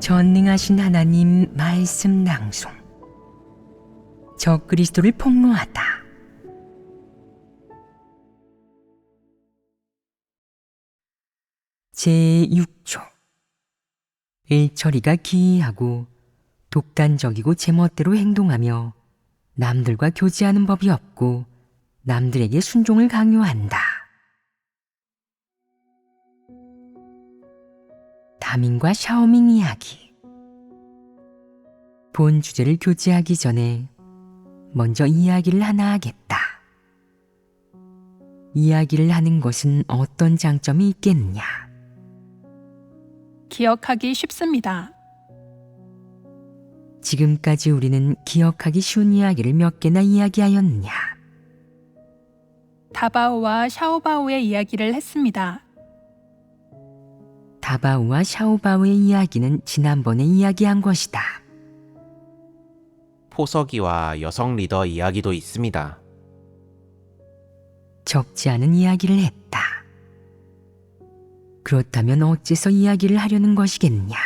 전능하신 하나님 말씀 낭송. 적 그리스도를 폭로하다. 제6조. 일처리가 기이하고 독단적이고 제멋대로 행동하며 남들과 교제하는 법이 없고 남들에게 순종을 강요한다. 다민과 샤오밍 이야기. 본 주제를 교제하기 전에 먼저 이야기를 하나 하겠다. 이야기를 하는 것은 어떤 장점이 있겠느냐? 기억하기 쉽습니다. 지금까지 우리는 기억하기 쉬운 이야기를 몇 개나 이야기하였느냐? 다바오와 샤오바오의 이야기를 했습니다. 다바오와 샤오바오의 이야기는 지난번에 이야기한 것이다. 포석이와 여성 리더 이야기도 있습니다. 적지 않은 이야기를 했다. 그렇다면 어째서 이야기를 하려는 것이겠냐?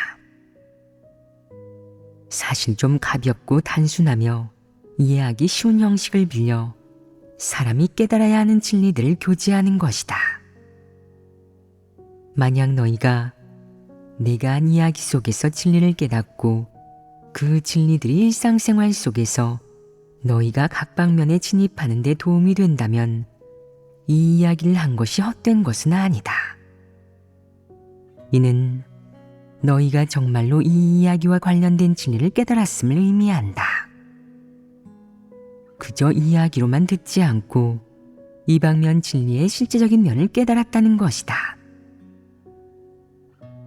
사실 좀 가볍고 단순하며 이해하기 쉬운 형식을 빌려 사람이 깨달아야 하는 진리들을 교제하는 것이다. 만약 너희가 내가 한 이야기 속에서 진리를 깨닫고 그 진리들이 일상생활 속에서 너희가 각 방면에 진입하는 데 도움이 된다면 이 이야기를 한 것이 헛된 것은 아니다. 이는 너희가 정말로 이 이야기와 관련된 진리를 깨달았음을 의미한다. 그저 이야기로만 듣지 않고 이 방면 진리의 실제적인 면을 깨달았다는 것이다.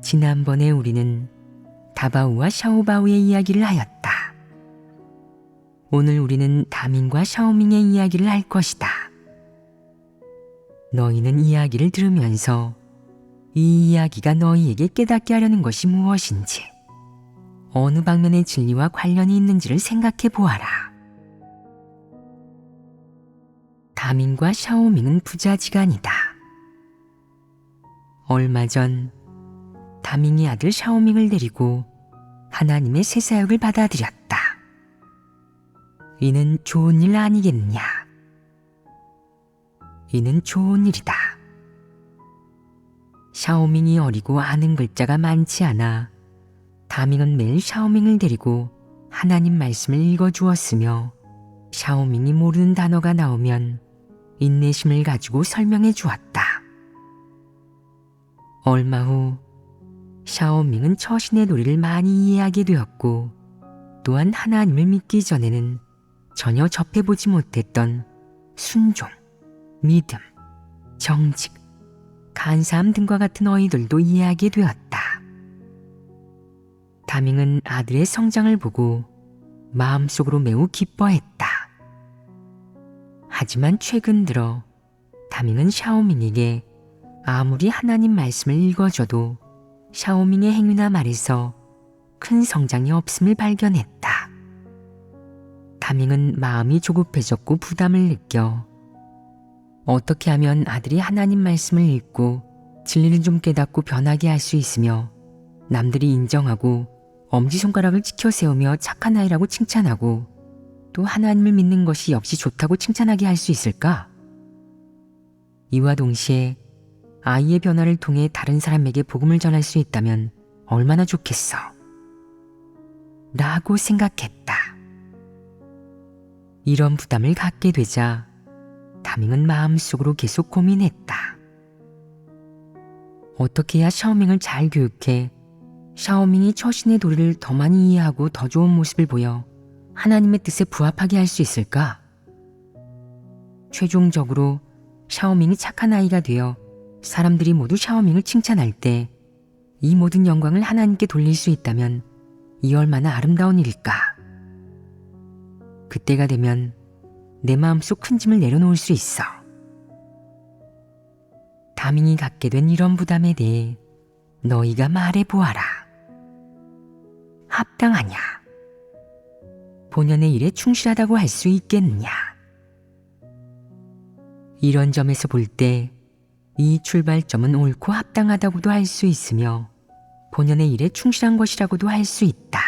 지난번에 우리는 다바오와 샤오바오의 이야기를 하였다. 오늘 우리는 다민과 샤오밍의 이야기를 할 것이다. 너희는 이야기를 들으면서 이 이야기가 너희에게 깨닫게 하려는 것이 무엇인지, 어느 방면의 진리와 관련이 있는지를 생각해 보아라. 다민과 샤오밍은 부자지간이다. 얼마 전 다민이 아들 샤오밍을 데리고 하나님의 새 사역을 받아들였다. 이는 좋은 일 아니겠느냐? 이는 좋은 일이다. 샤오밍이 어리고 아는 글자가 많지 않아 다밍은 매일 샤오밍을 데리고 하나님 말씀을 읽어주었으며 샤오밍이 모르는 단어가 나오면 인내심을 가지고 설명해 주었다. 얼마 후 샤오밍은 처신의 도리를 많이 이해하게 되었고 또한 하나님을 믿기 전에는 전혀 접해보지 못했던 순종, 믿음, 정직, 간사함 등과 같은 어휘들도 이해하게 되었다. 다밍은 아들의 성장을 보고 마음속으로 매우 기뻐했다. 하지만 최근 들어 다밍은 샤오밍에게 아무리 하나님 말씀을 읽어줘도 샤오밍의 행위나 말에서 큰 성장이 없음을 발견했다. 다밍은 마음이 조급해졌고 부담을 느껴 어떻게 하면 아들이 하나님 말씀을 읽고 진리를 좀 깨닫고 변하게 할 수 있으며 남들이 인정하고 엄지손가락을 치켜 세우며 착한 아이라고 칭찬하고 또 하나님을 믿는 것이 역시 좋다고 칭찬하게 할 수 있을까? 이와 동시에 아이의 변화를 통해 다른 사람에게 복음을 전할 수 있다면 얼마나 좋겠어? 라고 생각했다. 이런 부담을 갖게 되자 다밍은 마음속으로 계속 고민했다. 어떻게 해야 샤오밍을 잘 교육해 샤오밍이 처신의 도리를 더 많이 이해하고 더 좋은 모습을 보여 하나님의 뜻에 부합하게 할 수 있을까? 최종적으로 샤오밍이 착한 아이가 되어 사람들이 모두 샤오밍을 칭찬할 때 이 모든 영광을 하나님께 돌릴 수 있다면 이 얼마나 아름다운 일일까? 그때가 되면 내 마음속 큰 짐을 내려놓을 수 있어. 다밍이 갖게 된 이런 부담에 대해 너희가 말해보아라. 합당하냐? 본연의 일에 충실하다고 할 수 있겠느냐? 이런 점에서 볼 때 이 출발점은 옳고 합당하다고도 할 수 있으며 본연의 일에 충실한 것이라고도 할 수 있다.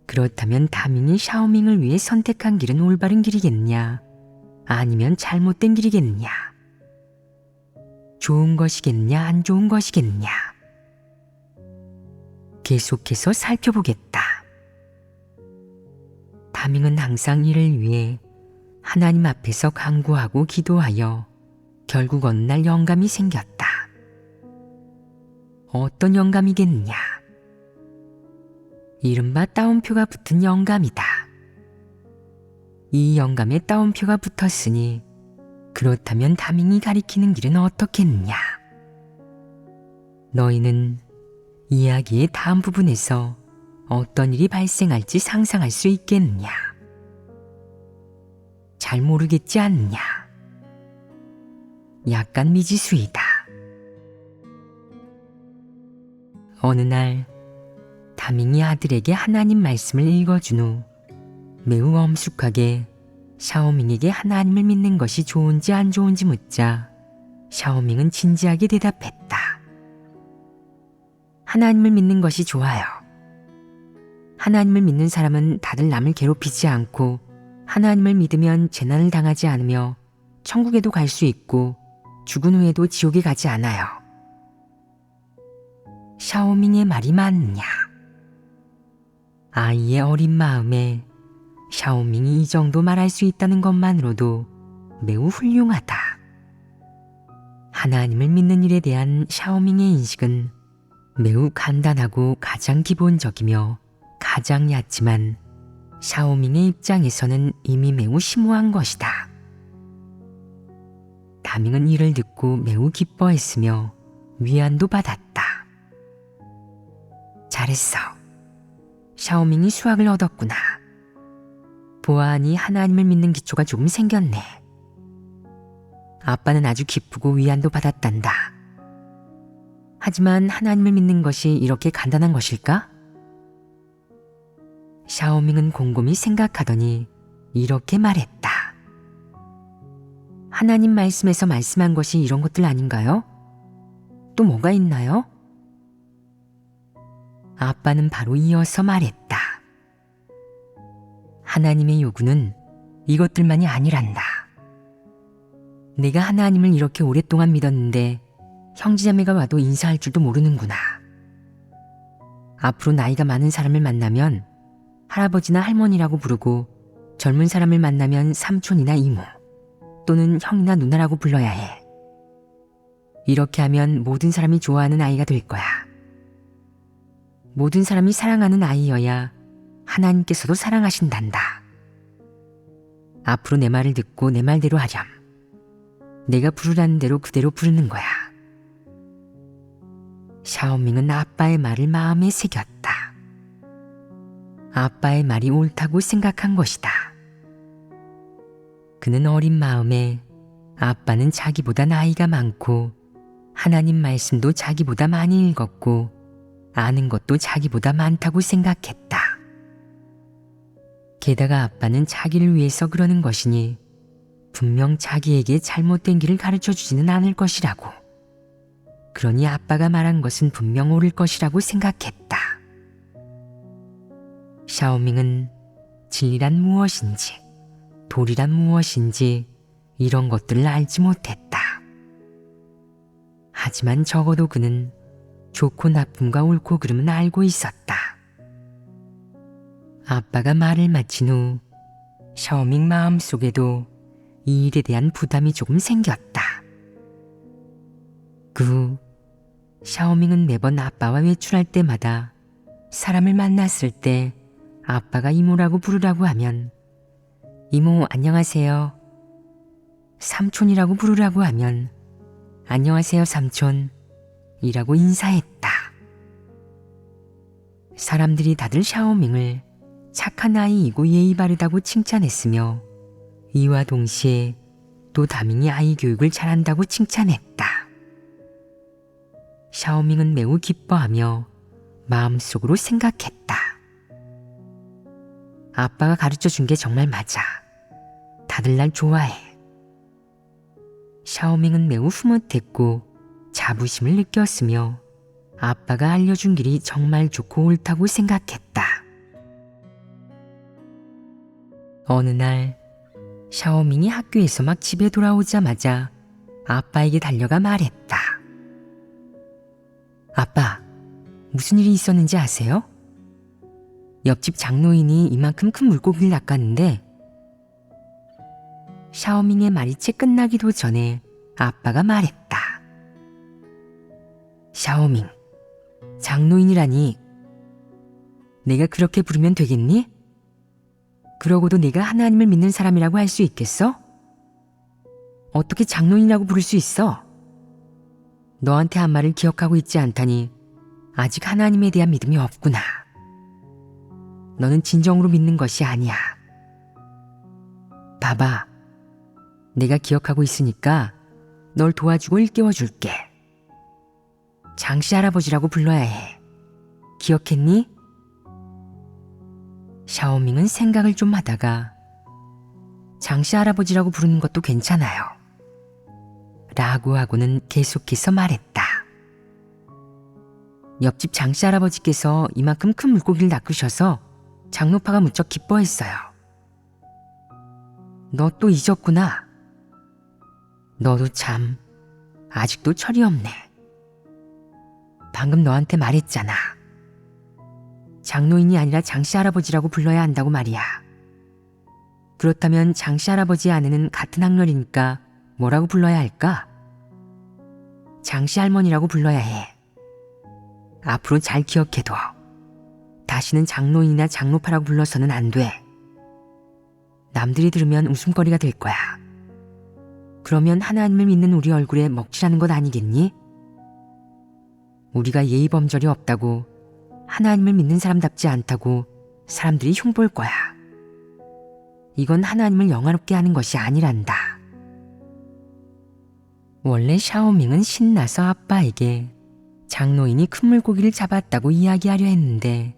그렇다면 다민이 샤오밍을 위해 선택한 길은 올바른 길이겠냐? 아니면 잘못된 길이겠냐? 좋은 것이겠냐? 안 좋은 것이겠냐? 계속해서 살펴보겠다. 다밍은 항상 이를 위해 하나님 앞에서 간구하고 기도하여 결국 어느 날 영감이 생겼다. 어떤 영감이겠냐? 이른바 따옴표가 붙은 영감이다. 이 영감에 따옴표가 붙었으니 그렇다면 다밍이 가리키는 길은 어떻겠냐? 너희는 이야기의 다음 부분에서 어떤 일이 발생할지 상상할 수 있겠느냐? 잘 모르겠지 않느냐? 약간 미지수이다. 어느 날 다밍이 아들에게 하나님 말씀을 읽어준 후 매우 엄숙하게 샤오밍에게 하나님을 믿는 것이 좋은지 안 좋은지 묻자 샤오밍은 진지하게 대답했다. 하나님을 믿는 것이 좋아요. 하나님을 믿는 사람은 다들 남을 괴롭히지 않고 하나님을 믿으면 재난을 당하지 않으며 천국에도 갈 수 있고 죽은 후에도 지옥에 가지 않아요. 샤오밍의 말이 맞느냐? 아이의 어린 마음에 샤오밍이 이 정도 말할 수 있다는 것만으로도 매우 훌륭하다. 하나님을 믿는 일에 대한 샤오밍의 인식은 매우 간단하고 가장 기본적이며 가장 얕지만 샤오밍의 입장에서는 이미 매우 심오한 것이다. 다밍은 이를 듣고 매우 기뻐했으며 위안도 받았다. 잘했어. 샤오밍이 수학을 얻었구나. 보아하니 하나님을 믿는 기초가 조금 생겼네. 아빠는 아주 기쁘고 위안도 받았단다. 하지만 하나님을 믿는 것이 이렇게 간단한 것일까? 샤오밍은 곰곰이 생각하더니 이렇게 말했다. 하나님 말씀에서 말씀한 것이 이런 것들 아닌가요? 또 뭐가 있나요? 아빠는 바로 이어서 말했다. 하나님의 요구는 이것들만이 아니란다. 내가 하나님을 이렇게 오랫동안 믿었는데 형제자매가 와도 인사할 줄도 모르는구나. 앞으로 나이가 많은 사람을 만나면 할아버지나 할머니라고 부르고 젊은 사람을 만나면 삼촌이나 이모 또는 형이나 누나라고 불러야 해. 이렇게 하면 모든 사람이 좋아하는 아이가 될 거야. 모든 사람이 사랑하는 아이여야 하나님께서도 사랑하신단다. 앞으로 내 말을 듣고 내 말대로 하렴. 내가 부르라는 대로 그대로 부르는 거야. 샤오밍은 아빠의 말을 마음에 새겼다. 아빠의 말이 옳다고 생각한 것이다. 그는 어린 마음에 아빠는 자기보다 나이가 많고 하나님 말씀도 자기보다 많이 읽었고 아는 것도 자기보다 많다고 생각했다. 게다가 아빠는 자기를 위해서 그러는 것이니 분명 자기에게 잘못된 길을 가르쳐 주지는 않을 것이라고. 그러니 아빠가 말한 것은 분명 옳을 것이라고 생각했다. 샤오밍은 진리란 무엇인지, 도리란 무엇인지 이런 것들을 알지 못했다. 하지만 적어도 그는 좋고 나쁨과 옳고 그름은 알고 있었다. 아빠가 말을 마친 후 샤오밍 마음속에도 이 일에 대한 부담이 조금 생겼다. 그 후 샤오밍은 매번 아빠와 외출할 때마다 사람을 만났을 때 아빠가 이모라고 부르라고 하면 이모 안녕하세요. 삼촌이라고 부르라고 하면 안녕하세요 삼촌 이라고 인사했다. 사람들이 다들 샤오밍을 착한 아이이고 예의 바르다고 칭찬했으며 이와 동시에 또 다밍이 아이 교육을 잘한다고 칭찬했다. 샤오밍은 매우 기뻐하며 마음속으로 생각했다. 아빠가 가르쳐 준 게 정말 맞아. 다들 날 좋아해. 샤오밍은 매우 흐뭇했고 자부심을 느꼈으며 아빠가 알려준 길이 정말 좋고 옳다고 생각했다. 어느 날 샤오밍이 학교에서 막 집에 돌아오자마자 아빠에게 달려가 말했다. 아빠, 무슨 일이 있었는지 아세요? 옆집 장노인이 이만큼 큰 물고기를 낚았는데 샤오밍의 말이 채 끝나기도 전에 아빠가 말했다. 샤오밍, 장노인이라니 내가 그렇게 부르면 되겠니? 그러고도 내가 하나님을 믿는 사람이라고 할 수 있겠어? 어떻게 장노인이라고 부를 수 있어? 너한테 한 말을 기억하고 있지 않다니 아직 하나님에 대한 믿음이 없구나. 너는 진정으로 믿는 것이 아니야. 봐봐, 내가 기억하고 있으니까 널 도와주고 일깨워줄게. 장씨 할아버지라고 불러야 해. 기억했니? 샤오밍은 생각을 좀 하다가 장씨 할아버지라고 부르는 것도 괜찮아요. 라고 하고는 계속해서 말했다. 옆집 장씨 할아버지께서 이만큼 큰 물고기를 낚으셔서 장노파가 무척 기뻐했어요. 너 또 잊었구나. 너도 참 아직도 철이 없네. 방금 너한테 말했잖아. 장노인이 아니라 장씨 할아버지라고 불러야 한다고 말이야. 그렇다면 장씨 할아버지의 아내는 같은 학렬이니까 뭐라고 불러야 할까? 장씨 할머니라고 불러야 해. 앞으로 잘 기억해둬. 다시는 장노인이나 장노파라고 불러서는 안 돼. 남들이 들으면 웃음거리가 될 거야. 그러면 하나님을 믿는 우리 얼굴에 먹칠하는 것 아니겠니? 우리가 예의범절이 없다고, 하나님을 믿는 사람답지 않다고 사람들이 흉볼 거야. 이건 하나님을 영화롭게 하는 것이 아니란다. 원래 샤오밍은 신나서 아빠에게 장노인이 큰 물고기를 잡았다고 이야기하려 했는데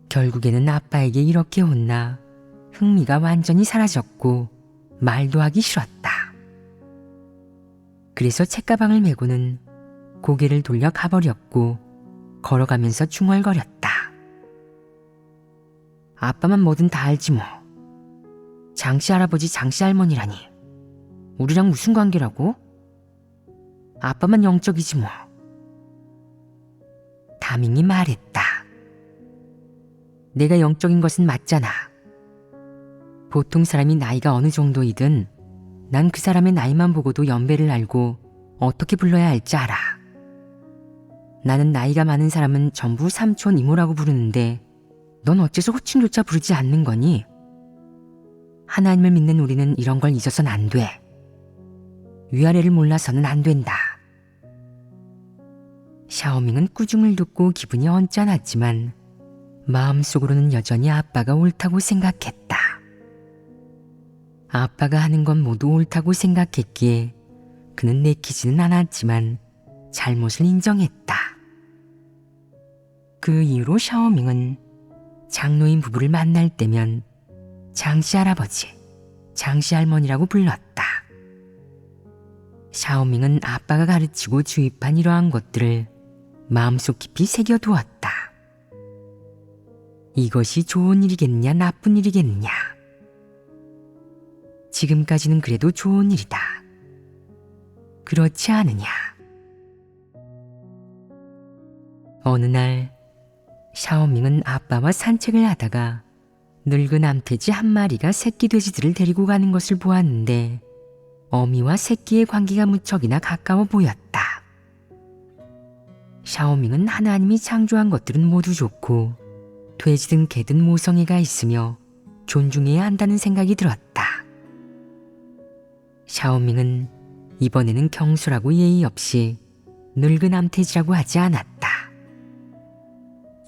결국에는 아빠에게 이렇게 혼나 흥미가 완전히 사라졌고 말도 하기 싫었다. 그래서 책가방을 메고는 고개를 돌려 가버렸고 걸어가면서 중얼거렸다. 아빠만 뭐든 다 알지 뭐. 장씨 할아버지 장씨 할머니라니 우리랑 무슨 관계라고? 아빠만 영적이지 뭐. 다밍이 말했다. 내가 영적인 것은 맞잖아. 보통 사람이 나이가 어느 정도이든 난 그 사람의 나이만 보고도 연배를 알고 어떻게 불러야 할지 알아. 나는 나이가 많은 사람은 전부 삼촌 이모라고 부르는데 넌 어째서 호칭조차 부르지 않는 거니? 하나님을 믿는 우리는 이런 걸 잊어선 안 돼. 위아래를 몰라서는 안 된다. 샤오밍은 꾸중을 듣고 기분이 언짢았지만 마음속으로는 여전히 아빠가 옳다고 생각했다. 아빠가 하는 건 모두 옳다고 생각했기에 그는 내키지는 않았지만 잘못을 인정했다. 그 이후로 샤오밍은 장노인 부부를 만날 때면 장씨 할아버지, 장씨 할머니라고 불렀다. 샤오밍은 아빠가 가르치고 주입한 이러한 것들을 마음속 깊이 새겨두었다. 이것이 좋은 일이겠냐 나쁜 일이겠냐. 지금까지는 그래도 좋은 일이다. 그렇지 않으냐. 어느 날 샤오밍은 아빠와 산책을 하다가 늙은 암돼지 한 마리가 새끼 돼지들을 데리고 가는 것을 보았는데 어미와 새끼의 관계가 무척이나 가까워 보였다. 샤오밍은 하나님이 창조한 것들은 모두 좋고 돼지든 개든 모성애가 있으며 존중해야 한다는 생각이 들었다. 샤오밍은 이번에는 경솔하고 예의 없이 늙은 암돼지라고 하지 않았다.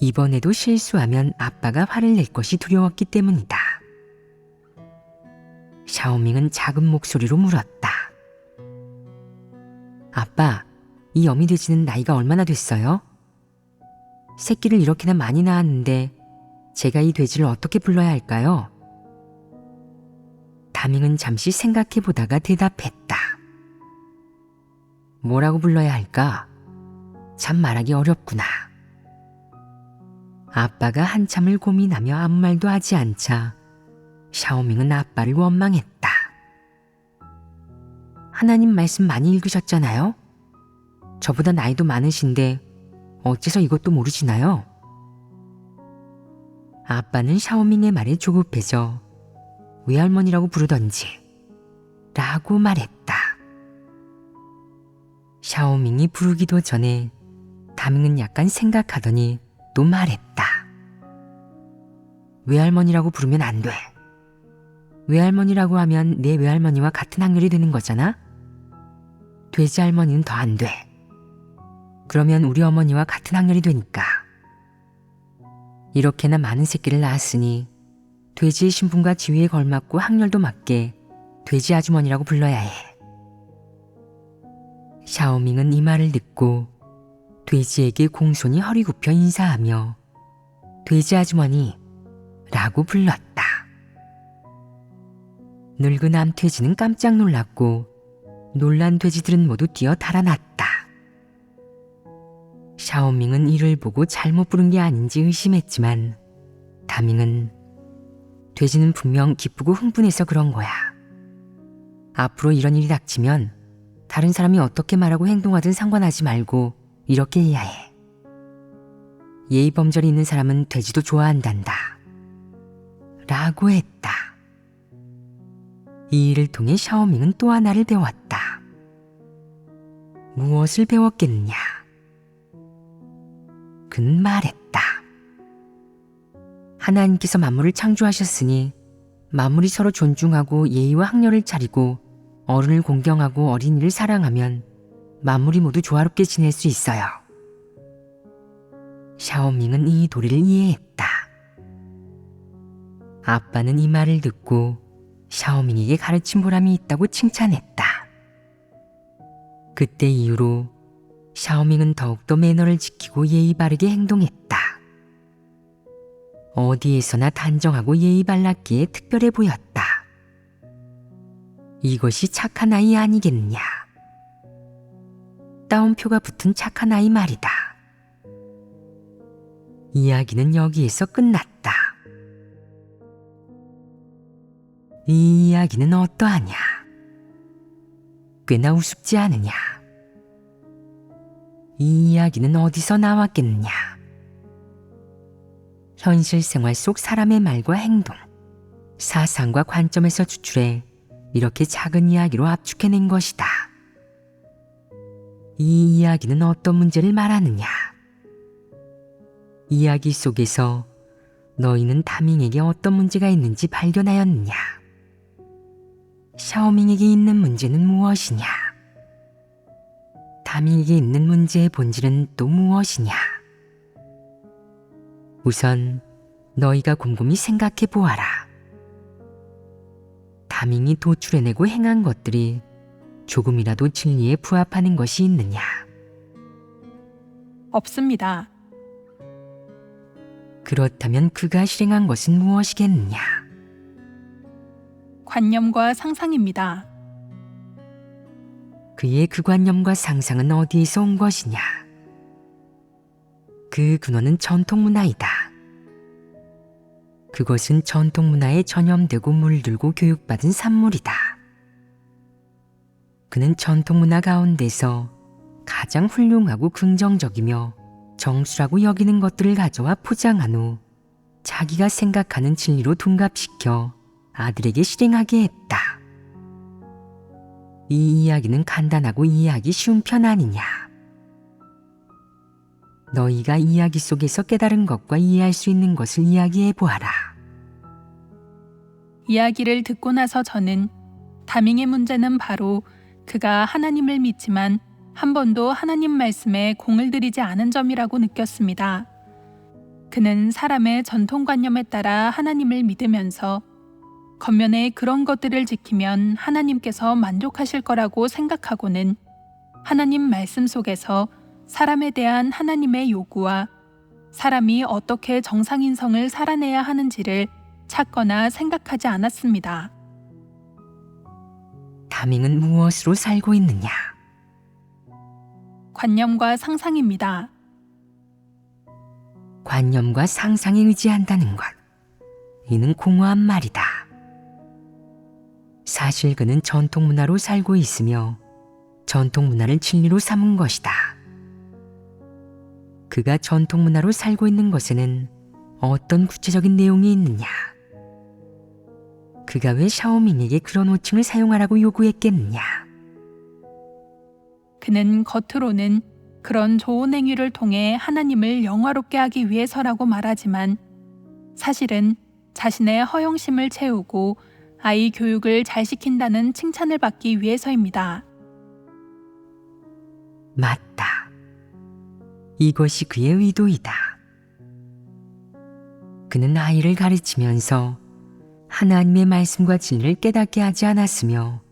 이번에도 실수하면 아빠가 화를 낼 것이 두려웠기 때문이다. 샤오밍은 작은 목소리로 물었다. 아빠, 이 어미 돼지는 나이가 얼마나 됐어요? 새끼를 이렇게나 많이 낳았는데 제가 이 돼지를 어떻게 불러야 할까요? 다밍은 잠시 생각해보다가 대답했다. 뭐라고 불러야 할까? 참 말하기 어렵구나. 아빠가 한참을 고민하며 아무 말도 하지 않자 샤오밍은 아빠를 원망했다. 하나님 말씀 많이 읽으셨잖아요? 저보다 나이도 많으신데 어째서 이것도 모르시나요? 아빠는 샤오밍의 말에 조급해져 외할머니라고 부르던지 라고 말했다. 샤오밍이 부르기도 전에 다밍은 약간 생각하더니 또 말했다. 외할머니라고 부르면 안 돼. 외할머니라고 하면 내 외할머니와 같은 학렬이 되는 거잖아? 돼지 할머니는 더 안 돼. 그러면 우리 어머니와 같은 학렬이 되니까. 이렇게나 많은 새끼를 낳았으니 돼지의 신분과 지위에 걸맞고 학렬도 맞게 돼지 아주머니라고 불러야 해. 샤오밍은 이 말을 듣고 돼지에게 공손히 허리 굽혀 인사하며 돼지 아주머니 라고 불렀다. 늙은 암돼지는 깜짝 놀랐고 놀란 돼지들은 모두 뛰어 달아났다. 샤오밍은 이를 보고 잘못 부른 게 아닌지 의심했지만 다밍은 돼지는 분명 기쁘고 흥분해서 그런 거야. 앞으로 이런 일이 닥치면 다른 사람이 어떻게 말하고 행동하든 상관하지 말고 이렇게 해야 해. 예의 범절이 있는 사람은 돼지도 좋아한단다. 라고 했다. 이 일을 통해 샤오밍은 또 하나를 배웠다. 무엇을 배웠겠느냐? 그는 말했다. 하나님께서 만물을 창조하셨으니 만물이 서로 존중하고 예의와 학렬을 차리고 어른을 공경하고 어린이를 사랑하면 만물이 모두 조화롭게 지낼 수 있어요. 샤오밍은 이 도리를 이해했다. 아빠는 이 말을 듣고 샤오밍에게 가르친 보람이 있다고 칭찬했다. 그때 이후로 샤오밍은 더욱더 매너를 지키고 예의 바르게 행동했다. 어디에서나 단정하고 예의 발랐기에 특별해 보였다. 이것이 착한 아이 아니겠느냐. 따옴표가 붙은 착한 아이 말이다. 이야기는 여기에서 끝났다. 이 이야기는 어떠하냐? 꽤나 우습지 않으냐? 이 이야기는 어디서 나왔겠느냐? 현실 생활 속 사람의 말과 행동, 사상과 관점에서 추출해 이렇게 작은 이야기로 압축해낸 것이다. 이 이야기는 어떤 문제를 말하느냐? 이야기 속에서 너희는 다밍에게 어떤 문제가 있는지 발견하였느냐? 샤오밍에게 있는 문제는 무엇이냐? 다밍에게 있는 문제의 본질은 또 무엇이냐? 우선 너희가 곰곰이 생각해 보아라. 다밍이 도출해내고 행한 것들이 조금이라도 진리에 부합하는 것이 있느냐? 없습니다. 그렇다면 그가 실행한 것은 무엇이겠느냐? 관념과 상상입니다. 그의 그 관념과 상상은 어디에서 온 것이냐? 그 근원은 전통문화이다. 그것은 전통문화에 전염되고 물들고 교육받은 산물이다. 그는 전통문화 가운데서 가장 훌륭하고 긍정적이며 정수라고 여기는 것들을 가져와 포장한 후 자기가 생각하는 진리로 둔갑시켜 아들에게 실행하게 했다. 이 이야기는 간단하고 이해하기 쉬운 편 아니냐? 너희가 이야기 속에서 깨달은 것과 이해할 수 있는 것을 이야기해 보아라. 이야기를 듣고 나서 저는 다밍의 문제는 바로 그가 하나님을 믿지만 한 번도 하나님 말씀에 공을 들이지 않은 점이라고 느꼈습니다. 그는 사람의 전통관념에 따라 하나님을 믿으면서 겉면에 그런 것들을 지키면 하나님께서 만족하실 거라고 생각하고는 하나님 말씀 속에서 사람에 대한 하나님의 요구와 사람이 어떻게 정상인성을 살아내야 하는지를 찾거나 생각하지 않았습니다. 다밍은 무엇으로 살고 있느냐? 관념과 상상입니다. 관념과 상상에 의지한다는 것. 이는 공허한 말이다. 사실 그는 전통 문화로 살고 있으며 전통 문화를 진리로 삼은 것이다. 그가 전통 문화로 살고 있는 것에는 어떤 구체적인 내용이 있느냐? 그가 왜 샤오밍에게 그런 호칭을 사용하라고 요구했겠느냐? 그는 겉으로는 그런 좋은 행위를 통해 하나님을 영화롭게 하기 위해서라고 말하지만 사실은 자신의 허영심을 채우고 아이 교육을 잘 시킨다는 칭찬을 받기 위해서입니다. 맞다. 이것이 그의 의도이다. 그는 아이를 가르치면서 하나님의 말씀과 진리를 깨닫게 하지 않았으며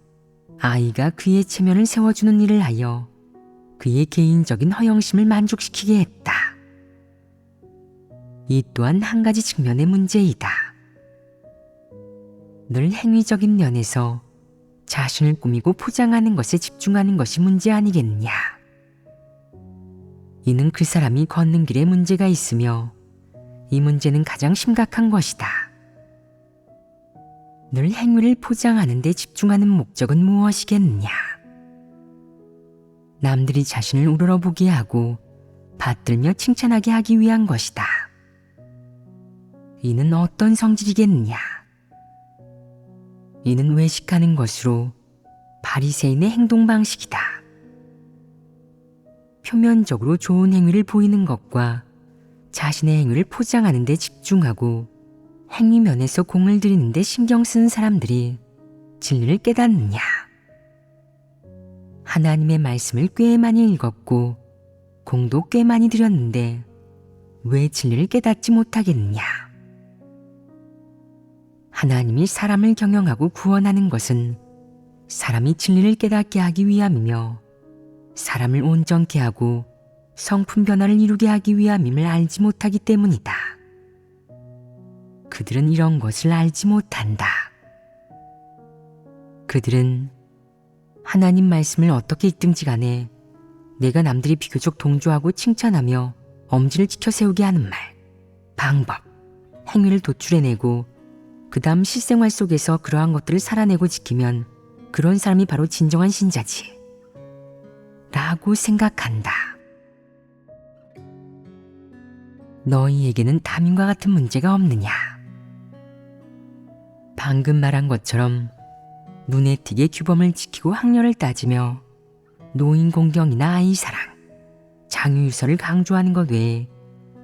아이가 그의 체면을 세워주는 일을 하여 그의 개인적인 허영심을 만족시키게 했다. 이 또한 한 가지 측면의 문제이다. 늘 행위적인 면에서 자신을 꾸미고 포장하는 것에 집중하는 것이 문제 아니겠느냐. 이는 그 사람이 걷는 길에 문제가 있으며 이 문제는 가장 심각한 것이다. 늘 행위를 포장하는 데 집중하는 목적은 무엇이겠느냐? 남들이 자신을 우러러보게 하고 받들며 칭찬하게 하기 위한 것이다. 이는 어떤 성질이겠느냐? 이는 외식하는 것으로 바리새인의 행동 방식이다. 표면적으로 좋은 행위를 보이는 것과 자신의 행위를 포장하는 데 집중하고 행위면에서 공을 들이는 데 신경 쓰는 사람들이 진리를 깨닫느냐? 하나님의 말씀을 꽤 많이 읽었고 공도 꽤 많이 들였는데 왜 진리를 깨닫지 못하겠느냐? 하나님이 사람을 경영하고 구원하는 것은 사람이 진리를 깨닫게 하기 위함이며 사람을 온전케 하고 성품 변화를 이루게 하기 위함임을 알지 못하기 때문이다. 그들은 이런 것을 알지 못한다. 그들은 하나님 말씀을 어떻게 읽든지 간에 내가 남들이 비교적 동조하고 칭찬하며 엄지를 지켜 세우게 하는 말, 방법, 행위를 도출해내고 그 다음 실생활 속에서 그러한 것들을 살아내고 지키면 그런 사람이 바로 진정한 신자지 라고 생각한다. 너희에게는 담임과 같은 문제가 없느냐? 방금 말한 것처럼 눈에 띄게 규범을 지키고 학렬을 따지며 노인 공경이나 아이 사랑, 장유유서를 강조하는 것 외에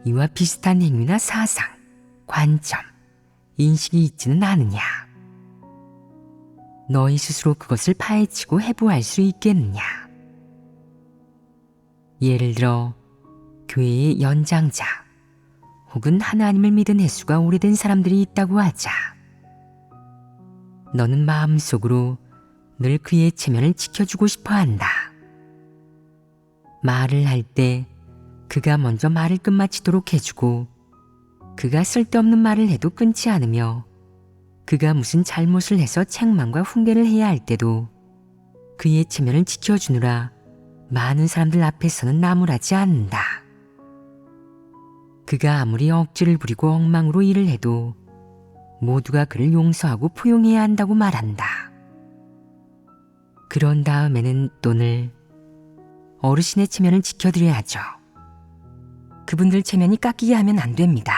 이와 비슷한 행위나 사상, 관점, 인식이 있지는 않으냐? 너희 스스로 그것을 파헤치고 해부할 수 있겠느냐? 예를 들어 교회의 연장자 혹은 하나님을 믿은 횟수가 오래된 사람들이 있다고 하자. 너는 마음속으로 늘 그의 체면을 지켜주고 싶어 한다. 말을 할 때 그가 먼저 말을 끝마치도록 해주고 그가 쓸데없는 말을 해도 끊지 않으며 그가 무슨 잘못을 해서 책망과 훈계를 해야 할 때도 그의 체면을 지켜주느라 많은 사람들 앞에서는 나무라지 않는다. 그가 아무리 억지를 부리고 엉망으로 일을 해도 모두가 그를 용서하고 포용해야 한다고 말한다. 그런 다음에는 또 늘 어르신의 체면을 지켜드려야죠. 그분들 체면이 깎이게 하면 안 됩니다.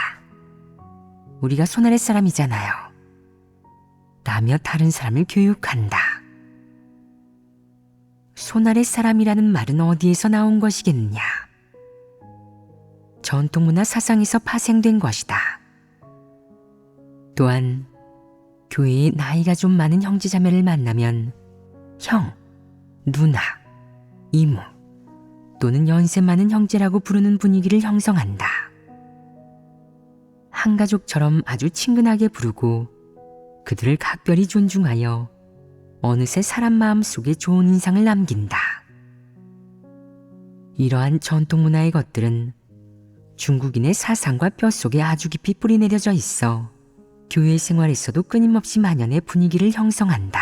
우리가 손아래 사람이잖아요. 라며 다른 사람을 교육한다. 손아래 사람이라는 말은 어디에서 나온 것이겠느냐? 전통문화 사상에서 파생된 것이다. 또한 교회에 나이가 좀 많은 형제자매를 만나면 형, 누나, 이모 또는 연세 많은 형제라고 부르는 분위기를 형성한다. 한 가족처럼 아주 친근하게 부르고 그들을 각별히 존중하여 어느새 사람 마음속에 좋은 인상을 남긴다. 이러한 전통문화의 것들은 중국인의 사상과 뼛속에 아주 깊이 뿌리내려져 있어 교회 생활에서도 끊임없이 만연해 분위기를 형성한다.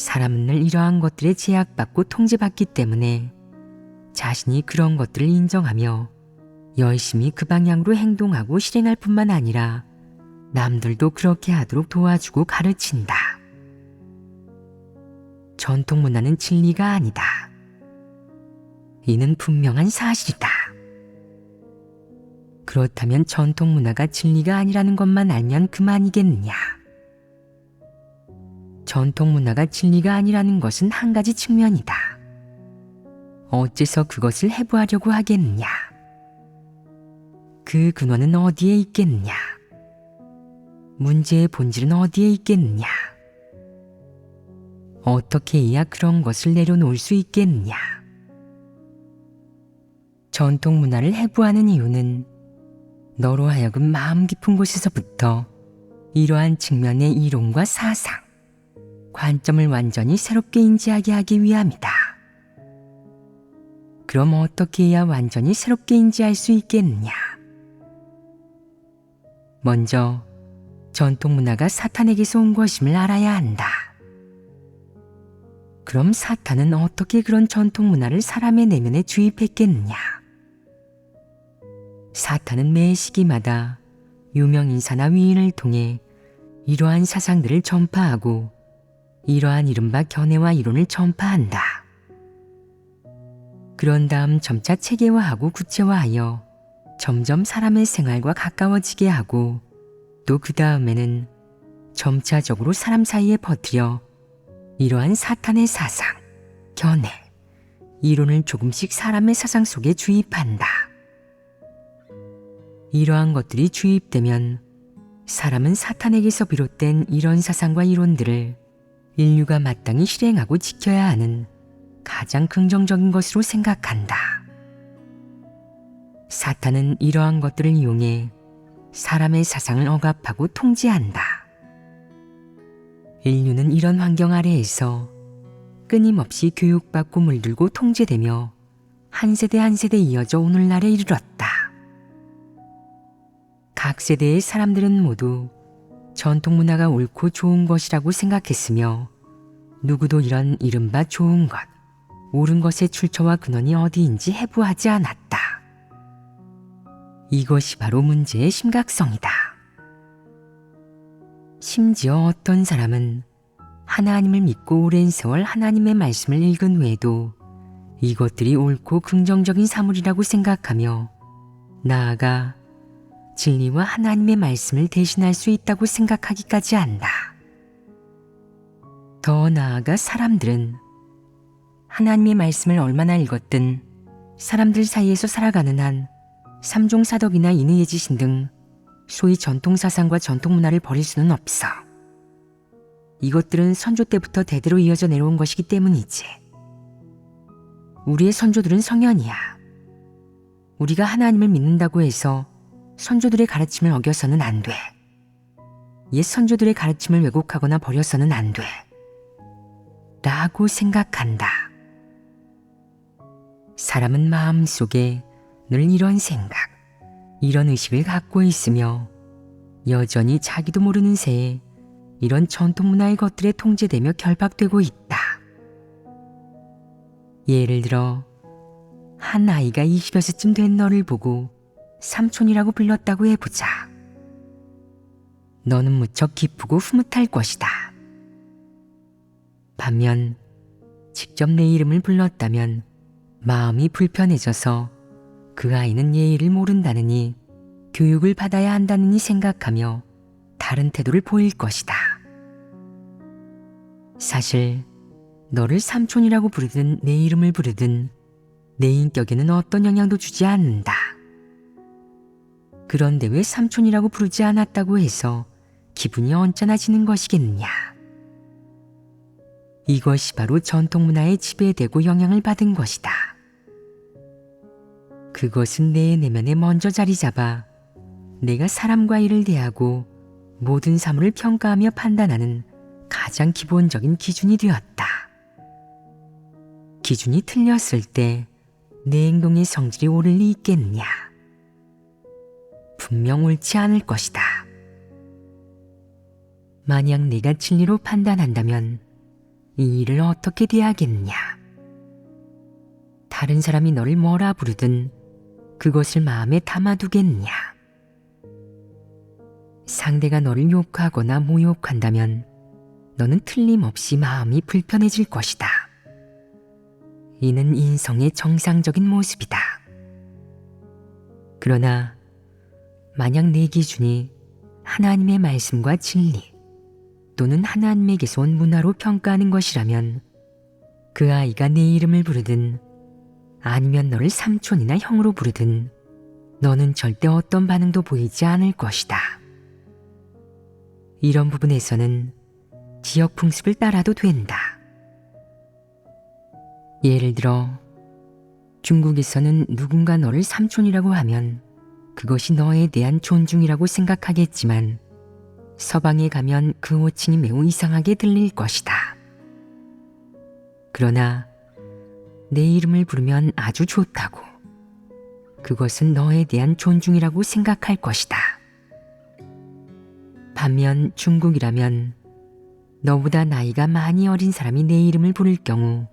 사람은 늘 이러한 것들에 제약받고 통제받기 때문에 자신이 그런 것들을 인정하며 열심히 그 방향으로 행동하고 실행할 뿐만 아니라 남들도 그렇게 하도록 도와주고 가르친다. 전통 문화는 진리가 아니다. 이는 분명한 사실이다. 그렇다면 전통 문화가 진리가 아니라는 것만 알면 그만이겠느냐? 전통 문화가 진리가 아니라는 것은 한 가지 측면이다. 어째서 그것을 해부하려고 하겠느냐? 그 근원은 어디에 있겠느냐? 문제의 본질은 어디에 있겠느냐? 어떻게 해야 그런 것을 내려놓을 수 있겠느냐? 전통 문화를 해부하는 이유는 너로 하여금 마음 깊은 곳에서부터 이러한 측면의 이론과 사상, 관점을 완전히 새롭게 인지하게 하기 위함이다. 그럼 어떻게 해야 완전히 새롭게 인지할 수 있겠느냐? 먼저 전통 문화가 사탄에게서 온 것임을 알아야 한다. 그럼 사탄은 어떻게 그런 전통 문화를 사람의 내면에 주입했겠느냐? 사탄은 매 시기마다 유명인사나 위인을 통해 이러한 사상들을 전파하고 이러한 이른바 견해와 이론을 전파한다. 그런 다음 점차 체계화하고 구체화하여 점점 사람의 생활과 가까워지게 하고 또 그 다음에는 점차적으로 사람 사이에 퍼뜨려 이러한 사탄의 사상, 견해, 이론을 조금씩 사람의 사상 속에 주입한다. 이러한 것들이 주입되면 사람은 사탄에게서 비롯된 이런 사상과 이론들을 인류가 마땅히 실행하고 지켜야 하는 가장 긍정적인 것으로 생각한다. 사탄은 이러한 것들을 이용해 사람의 사상을 억압하고 통제한다. 인류는 이런 환경 아래에서 끊임없이 교육받고 물들고 통제되며 한 세대 한 세대 이어져 오늘날에 이르렀다. 각 세대의 사람들은 모두 전통 문화가 옳고 좋은 것이라고 생각했으며 누구도 이런 이른바 좋은 것, 옳은 것의 출처와 근원이 어디인지 해부하지 않았다. 이것이 바로 문제의 심각성이다. 심지어 어떤 사람은 하나님을 믿고 오랜 세월 하나님의 말씀을 읽은 후에도 이것들이 옳고 긍정적인 사물이라고 생각하며 나아가 진리와 하나님의 말씀을 대신할 수 있다고 생각하기까지 한다. 더 나아가 사람들은 하나님의 말씀을 얼마나 읽었든 사람들 사이에서 살아가는 한 삼종사덕이나 인의의 지신 등 소위 전통사상과 전통문화를 버릴 수는 없어. 이것들은 선조 때부터 대대로 이어져 내려온 것이기 때문이지. 우리의 선조들은 성현이야. 우리가 하나님을 믿는다고 해서 선조들의 가르침을 어겨서는 안 돼. 옛 선조들의 가르침을 왜곡하거나 버려서는 안 돼. 라고 생각한다. 사람은 마음속에 늘 이런 생각, 이런 의식을 갖고 있으며 여전히 자기도 모르는 새에 이런 전통 문화의 것들에 통제되며 결박되고 있다. 예를 들어 한 아이가 20여세쯤 된 너를 보고 삼촌이라고 불렀다고 해보자. 너는 무척 기쁘고 흐뭇할 것이다. 반면 직접 내 이름을 불렀다면 마음이 불편해져서 그 아이는 예의를 모른다느니 교육을 받아야 한다느니 생각하며 다른 태도를 보일 것이다. 사실 너를 삼촌이라고 부르든 내 이름을 부르든 내 인격에는 어떤 영향도 주지 않는다. 그런데 왜 삼촌이라고 부르지 않았다고 해서 기분이 언짢아지는 것이겠느냐. 이것이 바로 전통문화에 지배되고 영향을 받은 것이다. 그것은 내 내면에 먼저 자리 잡아 내가 사람과 일을 대하고 모든 사물을 평가하며 판단하는 가장 기본적인 기준이 되었다. 기준이 틀렸을 때 내 행동의 성질이 오를 리 있겠느냐? 분명 옳지 않을 것이다. 만약 내가 진리로 판단한다면 이 일을 어떻게 대하겠냐? 다른 사람이 너를 뭐라 부르든 그것을 마음에 담아두겠냐? 상대가 너를 욕하거나 모욕한다면 너는 틀림없이 마음이 불편해질 것이다. 이는 인성의 정상적인 모습이다. 그러나 만약 내 기준이 하나님의 말씀과 진리 또는 하나님에게서 온 문화로 평가하는 것이라면 그 아이가 내 이름을 부르든 아니면 너를 삼촌이나 형으로 부르든 너는 절대 어떤 반응도 보이지 않을 것이다. 이런 부분에서는 지역 풍습을 따라도 된다. 예를 들어 중국에서는 누군가 너를 삼촌이라고 하면 그것이 너에 대한 존중이라고 생각하겠지만 서방에 가면 그 호칭이 매우 이상하게 들릴 것이다. 그러나 내 이름을 부르면 아주 좋다고 그것은 너에 대한 존중이라고 생각할 것이다. 반면 중국이라면 너보다 나이가 많이 어린 사람이 내 이름을 부를 경우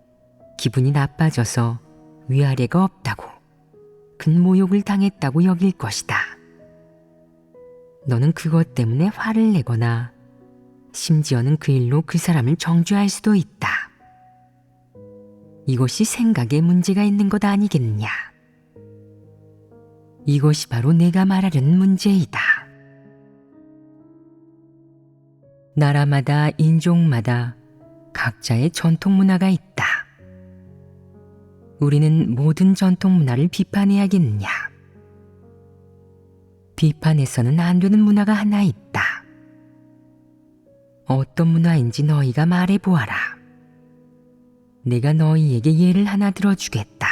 기분이 나빠져서 위아래가 없다고 큰 모욕을 당했다고 여길 것이다. 너는 그것 때문에 화를 내거나 심지어는 그 일로 그 사람을 정죄할 수도 있다. 이것이 생각에 문제가 있는 것 아니겠냐? 이것이 바로 내가 말하려는 문제이다. 나라마다 인종마다 각자의 전통 문화가 있다. 우리는 모든 전통 문화를 비판해야겠느냐? 비판해서는 안 되는 문화가 하나 있다. 어떤 문화인지 너희가 말해보아라. 내가 너희에게 예를 하나 들어주겠다.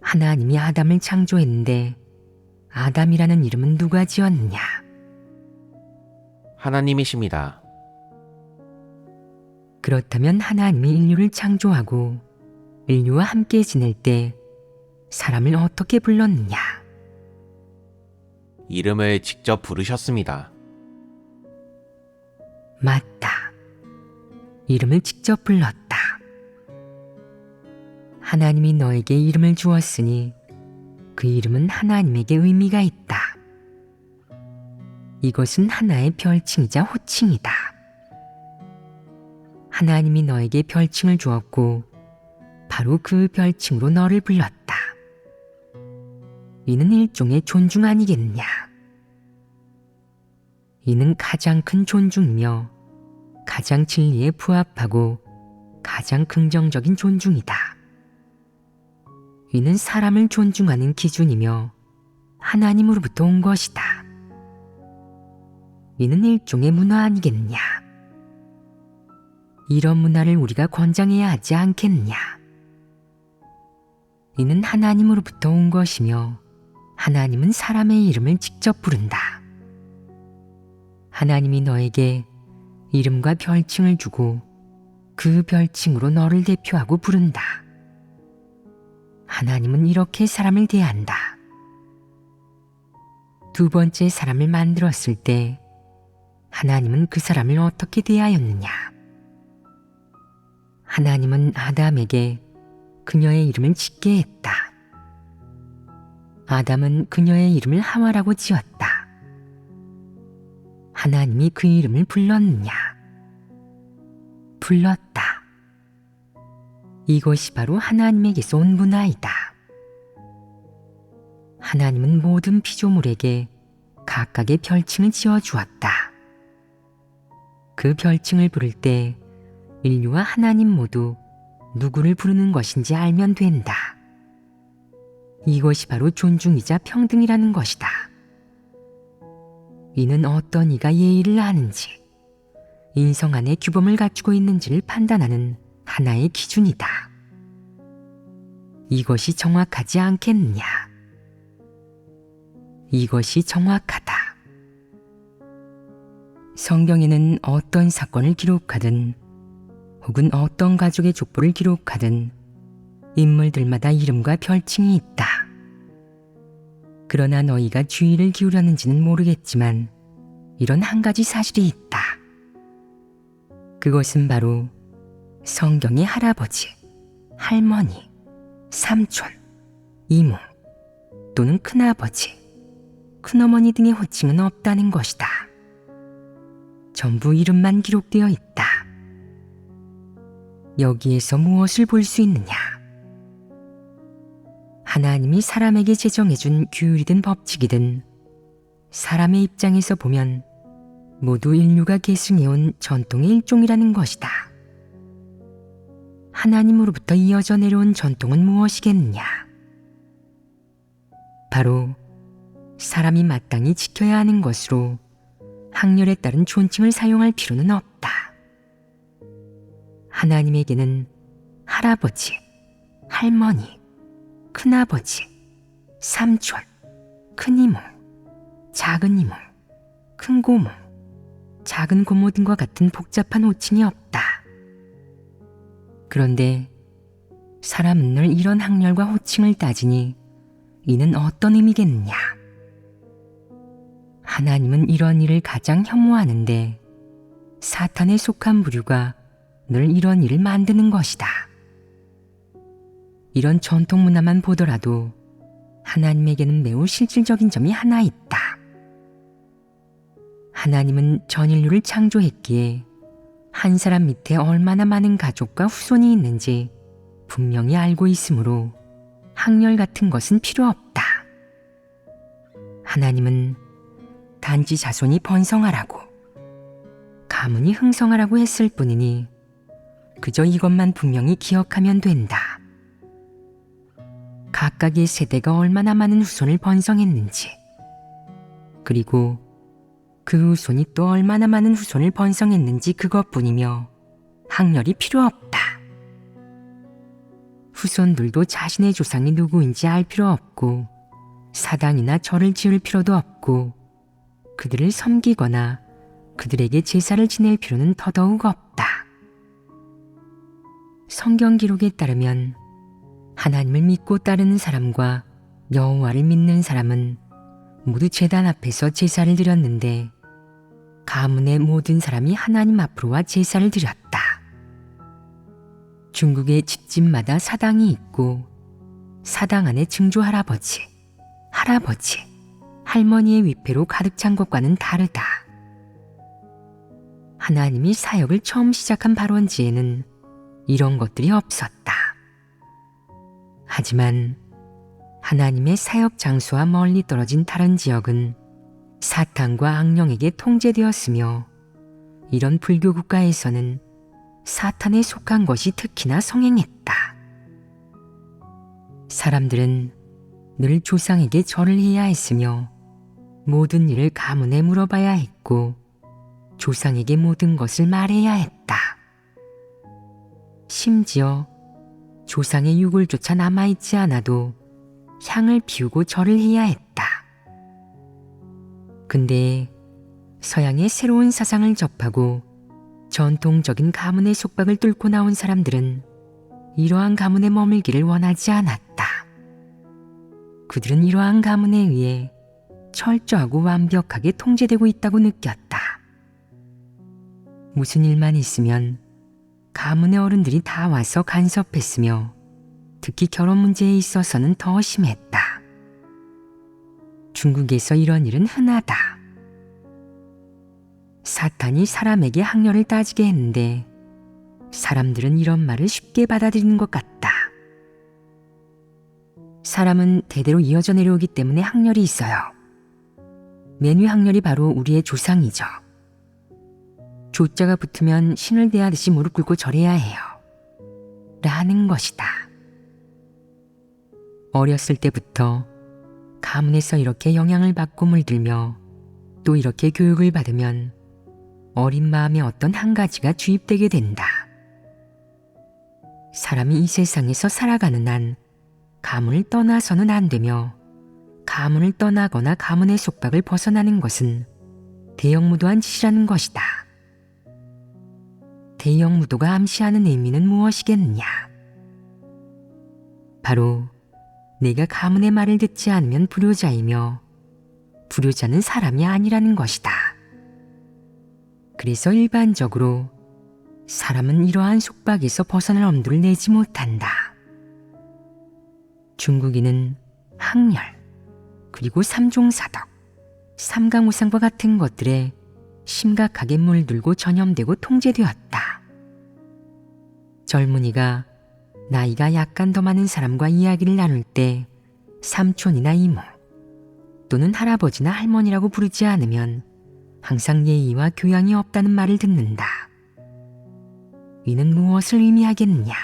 하나님이 아담을 창조했는데 아담이라는 이름은 누가 지었느냐? 하나님이십니다. 그렇다면 하나님이 인류를 창조하고 인류와 함께 지낼 때 사람을 어떻게 불렀느냐? 이름을 직접 부르셨습니다. 맞다. 이름을 직접 불렀다. 하나님이 너에게 이름을 주었으니 그 이름은 하나님에게 의미가 있다. 이것은 하나의 별칭이자 호칭이다. 하나님이 너에게 별칭을 주었고 바로 그 별칭으로 너를 불렀다. 이는 일종의 존중 아니겠냐? 이는 가장 큰 존중이며 가장 진리에 부합하고 가장 긍정적인 존중이다. 이는 사람을 존중하는 기준이며 하나님으로부터 온 것이다. 이는 일종의 문화 아니겠냐? 이런 문화를 우리가 권장해야 하지 않겠냐? 이는 하나님으로부터 온 것이며 하나님은 사람의 이름을 직접 부른다. 하나님이 너에게 이름과 별칭을 주고 그 별칭으로 너를 대표하고 부른다. 하나님은 이렇게 사람을 대한다. 두 번째 사람을 만들었을 때 하나님은 그 사람을 어떻게 대하였느냐? 하나님은 아담에게 그녀의 이름을 짓게 했다. 아담은 그녀의 이름을 하와라고 지었다. 하나님이 그 이름을 불렀느냐? 불렀다. 이것이 바로 하나님에게서 온 문화이다. 하나님은 모든 피조물에게 각각의 별칭을 지어주었다. 그 별칭을 부를 때 인류와 하나님 모두 누구를 부르는 것인지 알면 된다. 이것이 바로 존중이자 평등이라는 것이다. 이는 어떤 이가 예의를 아는지, 인성 안에 규범을 갖추고 있는지를 판단하는 하나의 기준이다. 이것이 정확하지 않겠느냐? 이것이 정확하다. 성경에는 어떤 사건을 기록하든 혹은 어떤 가족의 족보를 기록하든 인물들마다 이름과 별칭이 있다. 그러나 너희가 주의를 기울였는지는 모르겠지만 이런 한 가지 사실이 있다. 그것은 바로 성경의 할아버지, 할머니, 삼촌, 이모 또는 큰아버지, 큰어머니 등의 호칭은 없다는 것이다. 전부 이름만 기록되어 있다. 여기에서 무엇을 볼 수 있느냐? 하나님이 사람에게 제정해준 규율이든 법칙이든 사람의 입장에서 보면 모두 인류가 계승해온 전통의 일종이라는 것이다. 하나님으로부터 이어져 내려온 전통은 무엇이겠느냐? 바로 사람이 마땅히 지켜야 하는 것으로 학렬에 따른 존칭을 사용할 필요는 없다. 하나님에게는 할아버지, 할머니, 큰아버지, 삼촌, 큰이모, 작은 이모, 큰 고모, 작은 고모 등과 같은 복잡한 호칭이 없다. 그런데 사람은 늘 이런 학렬과 호칭을 따지니 이는 어떤 의미겠느냐? 하나님은 이런 일을 가장 혐오하는데 사탄에 속한 부류가 늘 이런 일을 만드는 것이다. 이런 전통 문화만 보더라도 하나님에게는 매우 실질적인 점이 하나 있다. 하나님은 전 인류를 창조했기에 한 사람 밑에 얼마나 많은 가족과 후손이 있는지 분명히 알고 있으므로 학렬 같은 것은 필요 없다. 하나님은 단지 자손이 번성하라고, 가문이 흥성하라고 했을 뿐이니 그저 이것만 분명히 기억하면 된다. 각각의 세대가 얼마나 많은 후손을 번성했는지, 그리고 그 후손이 또 얼마나 많은 후손을 번성했는지 그것뿐이며 학렬이 필요 없다. 후손들도 자신의 조상이 누구인지 알 필요 없고 사당이나 절을 지을 필요도 없고 그들을 섬기거나 그들에게 제사를 지낼 필요는 더더욱 없다. 성경 기록에 따르면 하나님을 믿고 따르는 사람과 여호와를 믿는 사람은 모두 제단 앞에서 제사를 드렸는데 가문의 모든 사람이 하나님 앞으로 와 제사를 드렸다. 중국의 집집마다 사당이 있고 사당 안에 증조 할아버지, 할아버지, 할머니의 위패로 가득 찬 것과는 다르다. 하나님이 사역을 처음 시작한 발원지에는 이런 것들이 없었다. 하지만 하나님의 사역 장소와 멀리 떨어진 다른 지역은 사탄과 악령에게 통제되었으며 이런 불교 국가에서는 사탄에 속한 것이 특히나 성행했다. 사람들은 늘 조상에게 절을 해야 했으며 모든 일을 가문에 물어봐야 했고 조상에게 모든 것을 말해야 했다. 심지어 조상의 유골조차 남아있지 않아도 향을 피우고 절을 해야 했다. 근데 서양의 새로운 사상을 접하고 전통적인 가문의 속박을 뚫고 나온 사람들은 이러한 가문에 머물기를 원하지 않았다. 그들은 이러한 가문에 의해 철저하고 완벽하게 통제되고 있다고 느꼈다. 무슨 일만 있으면 가문의 어른들이 다 와서 간섭했으며 특히 결혼 문제에 있어서는 더 심했다. 중국에서 이런 일은 흔하다. 사탄이 사람에게 학렬을 따지게 했는데 사람들은 이런 말을 쉽게 받아들이는 것 같다. 사람은 대대로 이어져 내려오기 때문에 학렬이 있어요. 맨 위 학렬이 바로 우리의 조상이죠. 조자가 붙으면 신을 대하듯이 무릎 꿇고 절해야 해요. 라는 것이다. 어렸을 때부터 가문에서 이렇게 영향을 받고 물들며 또 이렇게 교육을 받으면 어린 마음에 어떤 한 가지가 주입되게 된다. 사람이 이 세상에서 살아가는 한 가문을 떠나서는 안 되며 가문을 떠나거나 가문의 속박을 벗어나는 것은 대형무도한 짓이라는 것이다. 대형무도가 암시하는 의미는 무엇이겠느냐? 바로 내가 가문의 말을 듣지 않으면 불효자이며 불효자는 사람이 아니라는 것이다. 그래서 일반적으로 사람은 이러한 속박에서 벗어날 엄두를 내지 못한다. 중국인은 학렬, 그리고 삼종사덕, 삼강오상과 같은 것들에 심각하게 물들고 전염되고 통제되었다. 젊은이가 나이가 약간 더 많은 사람과 이야기를 나눌 때 삼촌이나 이모 또는 할아버지나 할머니라고 부르지 않으면 항상 예의와 교양이 없다는 말을 듣는다. 이는 무엇을 의미하겠느냐?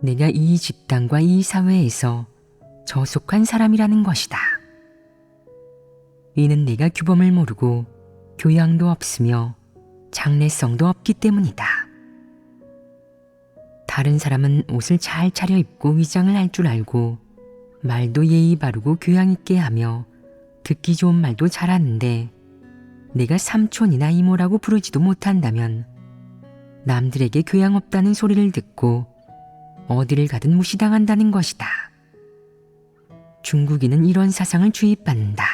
내가 이 집단과 이 사회에서 저속한 사람이라는 것이다. 이는 내가 규범을 모르고 교양도 없으며 장래성도 없기 때문이다. 다른 사람은 옷을 잘 차려입고 위장을 할 줄 알고 말도 예의 바르고 교양 있게 하며 듣기 좋은 말도 잘하는데 내가 삼촌이나 이모라고 부르지도 못한다면 남들에게 교양 없다는 소리를 듣고 어디를 가든 무시당한다는 것이다. 중국인은 이런 사상을 주입받는다.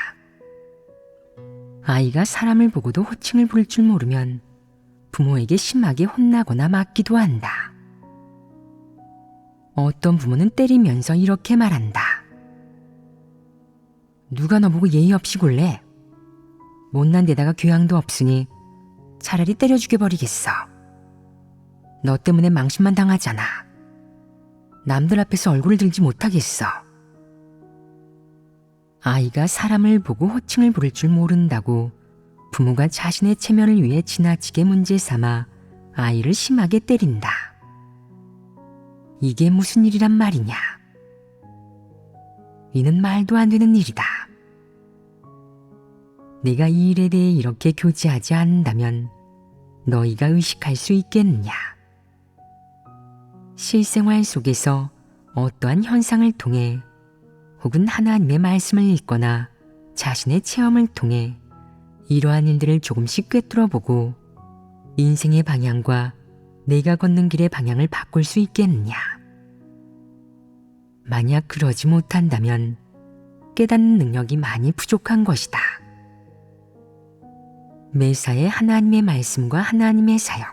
아이가 사람을 보고도 호칭을 부를 줄 모르면 부모에게 심하게 혼나거나 맞기도 한다. 어떤 부모는 때리면서 이렇게 말한다. 누가 너보고 예의 없이 굴래? 못난 데다가 교양도 없으니 차라리 때려 죽여버리겠어. 너 때문에 망신만 당하잖아. 남들 앞에서 얼굴을 들지 못하겠어. 아이가 사람을 보고 호칭을 부를 줄 모른다고 부모가 자신의 체면을 위해 지나치게 문제 삼아 아이를 심하게 때린다. 이게 무슨 일이란 말이냐? 이는 말도 안 되는 일이다. 내가 이 일에 대해 이렇게 교제하지 않는다면 너희가 의식할 수 있겠느냐? 실생활 속에서 어떠한 현상을 통해 혹은 하나님의 말씀을 읽거나 자신의 체험을 통해 이러한 일들을 조금씩 꿰뚫어보고 인생의 방향과 내가 걷는 길의 방향을 바꿀 수 있겠느냐? 만약 그러지 못한다면 깨닫는 능력이 많이 부족한 것이다. 매사에 하나님의 말씀과 하나님의 사역,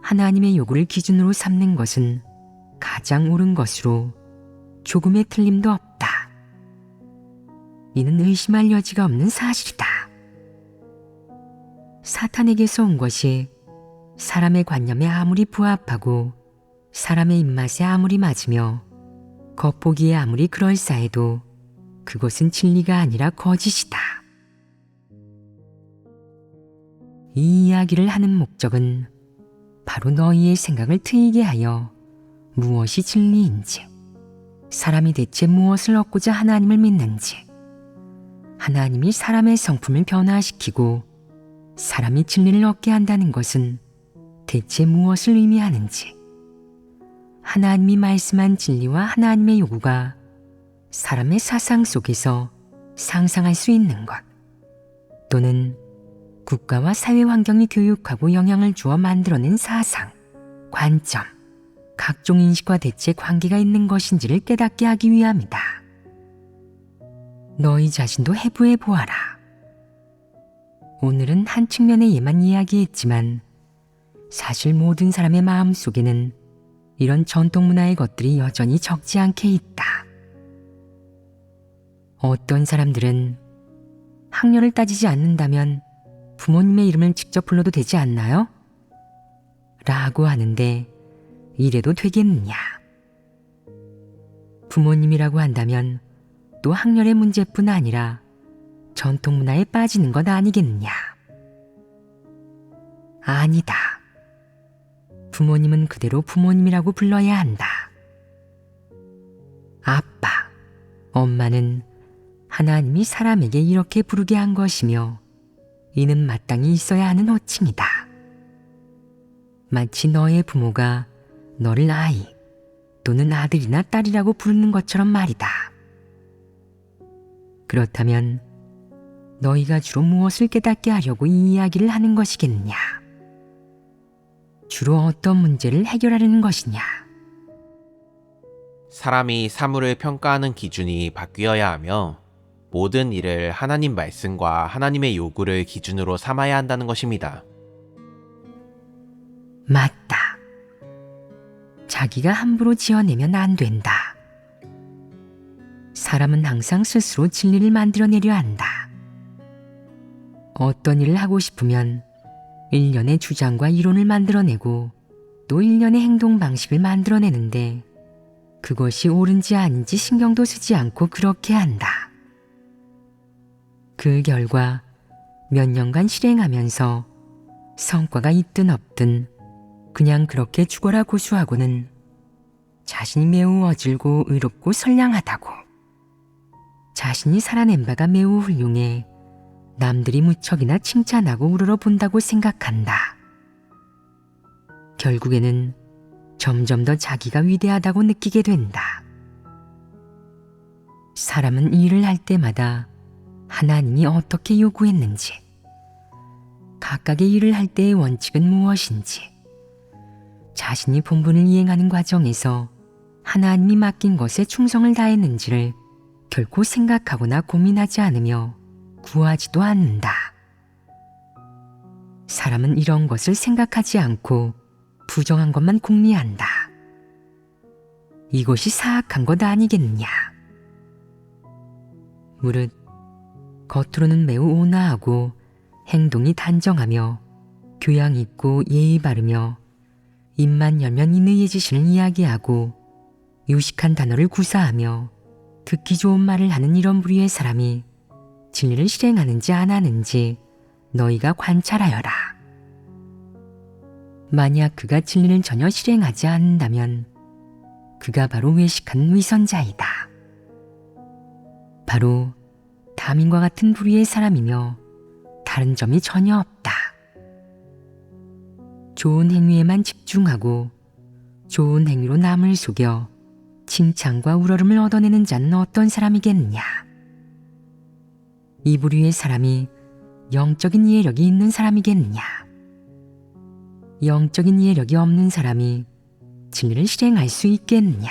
하나님의 요구를 기준으로 삼는 것은 가장 옳은 것으로 조금의 틀림도 없다. 이는 의심할 여지가 없는 사실이다. 사탄에게서 온 것이 사람의 관념에 아무리 부합하고 사람의 입맛에 아무리 맞으며 겉보기에 아무리 그럴싸해도 그것은 진리가 아니라 거짓이다. 이 이야기를 하는 목적은 바로 너희의 생각을 트이게 하여 무엇이 진리인지, 사람이 대체 무엇을 얻고자 하나님을 믿는지, 하나님이 사람의 성품을 변화시키고 사람이 진리를 얻게 한다는 것은 대체 무엇을 의미하는지, 하나님이 말씀한 진리와 하나님의 요구가 사람의 사상 속에서 상상할 수 있는 것, 또는 국가와 사회 환경이 교육하고 영향을 주어 만들어낸 사상, 관점, 각종 인식과 대체 관계가 있는 것인지를 깨닫게 하기 위함이다. 너희 자신도 해부해 보아라. 오늘은 한 측면의 예만 이야기했지만 사실 모든 사람의 마음 속에는 이런 전통 문화의 것들이 여전히 적지 않게 있다. 어떤 사람들은 학렬을 따지지 않는다면 부모님의 이름을 직접 불러도 되지 않나요? 라고 하는데 이래도 되겠느냐? 부모님이라고 한다면 또 학렬의 문제뿐 아니라 전통 문화에 빠지는 것 아니겠느냐? 아니다. 부모님은 그대로 부모님이라고 불러야 한다. 아빠, 엄마는 하나님이 사람에게 이렇게 부르게 한 것이며 이는 마땅히 있어야 하는 호칭이다. 마치 너의 부모가 너를 아이 또는 아들이나 딸이라고 부르는 것처럼 말이다. 그렇다면 너희가 주로 무엇을 깨닫게 하려고 이 이야기를 하는 것이겠느냐? 주로 어떤 문제를 해결하려는 것이냐? 사람이 사물을 평가하는 기준이 바뀌어야 하며 모든 일을 하나님 말씀과 하나님의 요구를 기준으로 삼아야 한다는 것입니다. 맞다. 자기가 함부로 지어내면 안 된다. 사람은 항상 스스로 진리를 만들어내려 한다. 어떤 일을 하고 싶으면 일련의 주장과 이론을 만들어내고 또 일련의 행동 방식을 만들어내는데 그것이 옳은지 아닌지 신경도 쓰지 않고 그렇게 한다. 그 결과 몇 년간 실행하면서 성과가 있든 없든 그냥 그렇게 죽어라 고수하고는 자신이 매우 어질고 의롭고 선량하다고, 자신이 살아낸 바가 매우 훌륭해 남들이 무척이나 칭찬하고 우러러 본다고 생각한다. 결국에는 점점 더 자기가 위대하다고 느끼게 된다. 사람은 일을 할 때마다 하나님이 어떻게 요구했는지, 각각의 일을 할 때의 원칙은 무엇인지, 자신이 본분을 이행하는 과정에서 하나님이 맡긴 것에 충성을 다했는지를 결코 생각하거나 고민하지 않으며 구하지도 않는다. 사람은 이런 것을 생각하지 않고 부정한 것만 궁리한다. 이것이 사악한 것 아니겠느냐. 무릇 겉으로는 매우 온화하고 행동이 단정하며 교양 있고 예의 바르며 입만 열면 인의의 지신을 이야기하고 유식한 단어를 구사하며 듣기 좋은 말을 하는 이런 부류의 사람이 진리를 실행하는지 안 하는지 너희가 관찰하여라. 만약 그가 진리를 전혀 실행하지 않는다면 그가 바로 외식한 위선자이다. 바로 담임과 같은 부류의 사람이며 다른 점이 전혀 없다. 좋은 행위에만 집중하고 좋은 행위로 남을 속여 칭찬과 우러름을 얻어내는 자는 어떤 사람이겠느냐. 이 부류의 사람이 영적인 이해력이 있는 사람이겠느냐. 영적인 이해력이 없는 사람이 진리를 실행할 수 있겠느냐.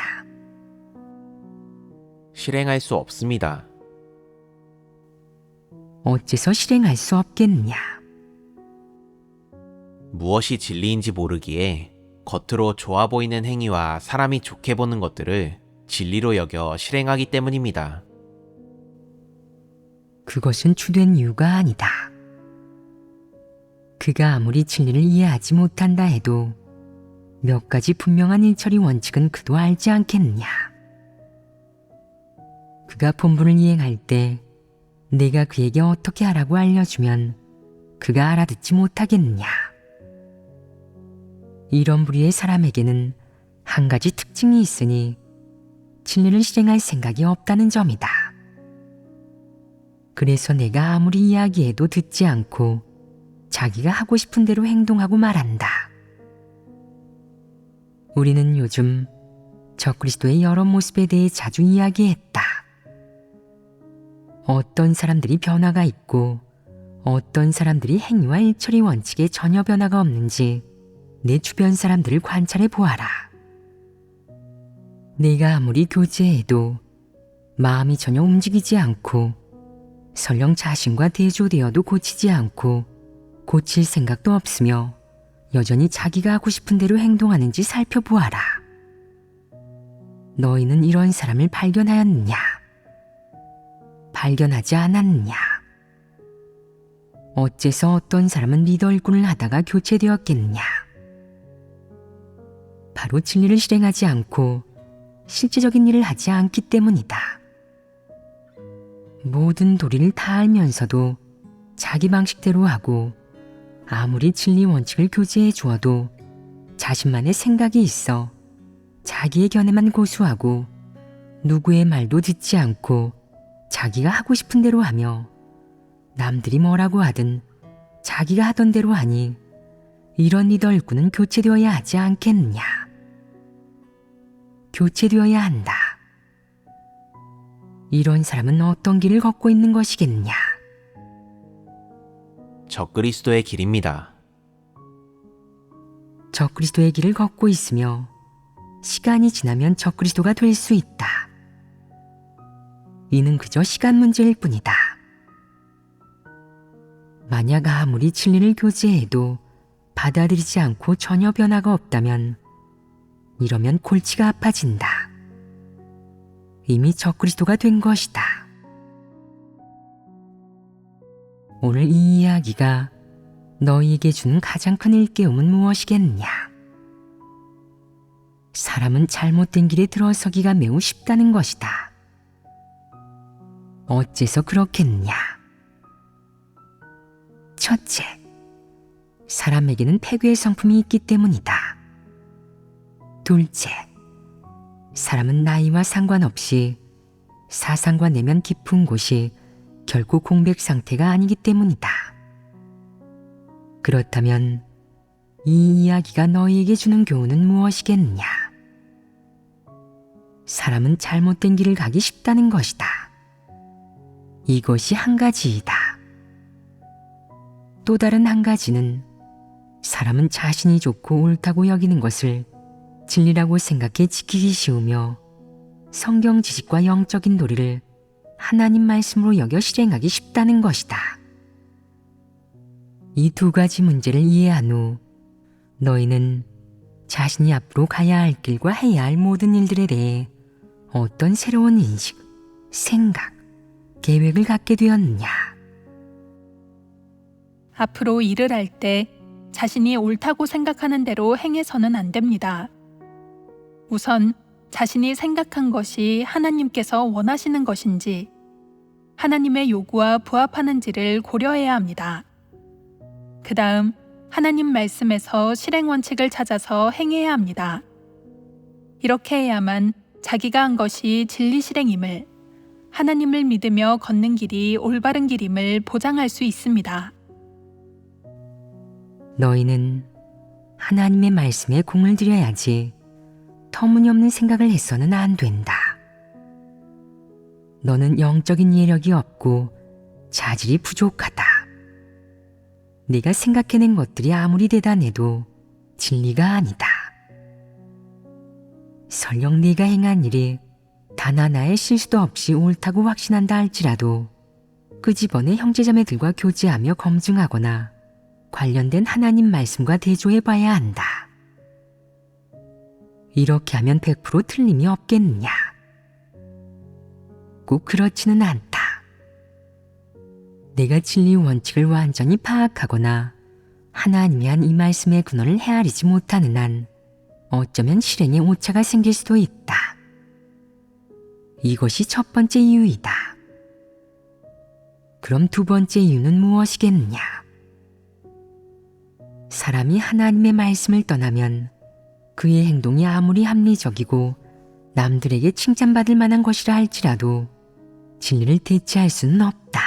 실행할 수 없습니다. 어째서 실행할 수 없겠느냐. 무엇이 진리인지 모르기에 겉으로 좋아 보이는 행위와 사람이 좋게 보는 것들을 진리로 여겨 실행하기 때문입니다. 그것은 주된 이유가 아니다. 그가 아무리 진리를 이해하지 못한다 해도 몇 가지 분명한 일처리 원칙은 그도 알지 않겠느냐. 그가 본분을 이행할 때 내가 그에게 어떻게 하라고 알려주면 그가 알아듣지 못하겠느냐. 이런 부류의 사람에게는 한 가지 특징이 있으니 진리를 실행할 생각이 없다는 점이다. 그래서 내가 아무리 이야기해도 듣지 않고 자기가 하고 싶은 대로 행동하고 말한다. 우리는 요즘 적그리스도의 여러 모습에 대해 자주 이야기했다. 어떤 사람들이 변화가 있고 어떤 사람들이 행위와 일처리 원칙에 전혀 변화가 없는지 내 주변 사람들을 관찰해 보아라. 내가 아무리 교제해도 마음이 전혀 움직이지 않고 설령 자신과 대조되어도 고치지 않고 고칠 생각도 없으며 여전히 자기가 하고 싶은 대로 행동하는지 살펴보아라. 너희는 이런 사람을 발견하였느냐? 발견하지 않았느냐? 어째서 어떤 사람은 리더 일꾼을 하다가 교체되었겠느냐? 바로 진리를 실행하지 않고 실제적인 일을 하지 않기 때문이다. 모든 도리를 다 알면서도 자기 방식대로 하고 아무리 진리 원칙을 교제해 주어도 자신만의 생각이 있어 자기의 견해만 고수하고 누구의 말도 듣지 않고 자기가 하고 싶은 대로 하며 남들이 뭐라고 하든 자기가 하던 대로 하니 이런 리더 일꾼은 교체되어야 하지 않겠느냐. 교체되어야 한다. 이런 사람은 어떤 길을 걷고 있는 것이겠느냐. 적그리스도의 길입니다. 적그리스도의 길을 걷고 있으며 시간이 지나면 적그리스도가 될 수 있다. 이는 그저 시간 문제일 뿐이다. 만약 아무리 진리를 교제해도 받아들이지 않고 전혀 변화가 없다면 이러면 골치가 아파진다. 이미 적그리스도가 된 것이다. 오늘 이 이야기가 너희에게 주는 가장 큰 일깨움은 무엇이겠느냐? 사람은 잘못된 길에 들어서기가 매우 쉽다는 것이다. 어째서 그렇겠느냐? 첫째, 사람에게는 패괴의 성품이 있기 때문이다. 둘째, 사람은 나이와 상관없이 사상과 내면 깊은 곳이 결코 공백 상태가 아니기 때문이다. 그렇다면 이 이야기가 너희에게 주는 교훈은 무엇이겠느냐? 사람은 잘못된 길을 가기 쉽다는 것이다. 이것이 한 가지이다. 또 다른 한 가지는 사람은 자신이 좋고 옳다고 여기는 것을 진리라고 생각해 지키기 쉬우며 성경 지식과 영적인 도리를 하나님 말씀으로 여겨 실행하기 쉽다는 것이다. 이 두 가지 문제를 이해한 후 너희는 자신이 앞으로 가야 할 길과 해야 할 모든 일들에 대해 어떤 새로운 인식, 생각, 계획을 갖게 되었느냐? 앞으로 일을 할 때 자신이 옳다고 생각하는 대로 행해서는 안 됩니다. 우선 자신이 생각한 것이 하나님께서 원하시는 것인지, 하나님의 요구와 부합하는지를 고려해야 합니다. 그 다음 하나님 말씀에서 실행 원칙을 찾아서 행해야 합니다. 이렇게 해야만 자기가 한 것이 진리 실행임을, 하나님을 믿으며 걷는 길이 올바른 길임을 보장할 수 있습니다. 너희는 하나님의 말씀에 공을 들여야지 터무니없는 생각을 해서는 안 된다. 너는 영적인 예력이 없고 자질이 부족하다. 네가 생각해낸 것들이 아무리 대단해도 진리가 아니다. 설령 네가 행한 일이 단 하나의 실수도 없이 옳다고 확신한다 할지라도 끄집어내 형제자매들과 교제하며 검증하거나 관련된 하나님 말씀과 대조해 봐야 한다. 이렇게 하면 100% 틀림이 없겠느냐? 꼭 그렇지는 않다. 내가 진리 원칙을 완전히 파악하거나 하나님이 한 이 말씀의 근원을 헤아리지 못하는 한 어쩌면 실행에 오차가 생길 수도 있다. 이것이 첫 번째 이유이다. 그럼 두 번째 이유는 무엇이겠느냐? 사람이 하나님의 말씀을 떠나면 그의 행동이 아무리 합리적이고 남들에게 칭찬받을 만한 것이라 할지라도 진리를 대체할 수는 없다.